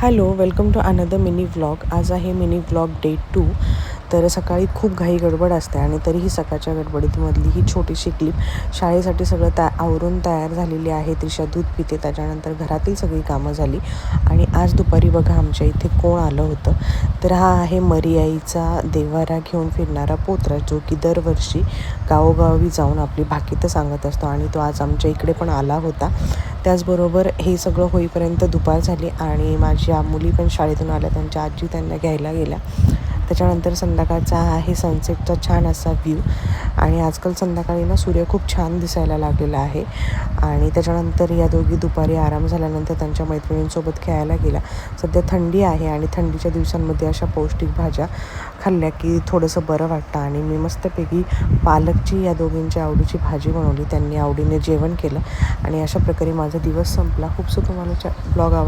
Hello, welcome to another mini vlog. आज आहे mini vlog day 2. तर सकाळी खूप घाई गडबड असते आणि तरीही सकाळच्या गडबडीमधली ही छोटीशी क्लिप. शाळेसाठी सगळं आवरून तयार झालेली आहे. त्रिशा दूध पिते, त्याच्यानंतर घरातील सगळी कामं झाली आणि आज दुपारी बघा आमच्या इथे कोण आलं होतं. तर हा आहे मरियाईचा देवारा घेऊन फिरणारा पोत्रा, जो की दरवर्षी गावोगावी जाऊन आपली भाकीतं सांगत असतो आणि तो आज आमच्या इकडे पण आला होता. त्याचबरोबर हे सगळं होईपर्यंत दुपार झाली आणि माझ्या मुली पण शाळेतून आल्या. त्यांच्या आजी त्यांना घ्यायला गेल्या. त्याच्यानंतर संध्याकाळचा आहे सनसेटचा छान असा व्ह्यू आणि आजकाल संध्याकाळी ना सूर्य खूप छान दिसायला लागलेला आहे. आणि त्याच्यानंतर या दोघी दुपारी आराम झाल्यानंतर त्यांच्या मैत्रिणींसोबत खेळायला गेल्या. सध्या थंडी आहे आणि थंडीच्या दिवसांमध्ये अशा पौष्टिक भाज्या खाल्ल्या की थोडंसं बरं वाटतं. आणि मी मस्तपैकी पालकची या दोघींच्या आवडीची भाजी बनवली. त्यांनी आवडीने जेवण केलं आणि अशा प्रकारे माझा दिवस संपला. खूपसं तुम्हाला ब्लॉग आवडला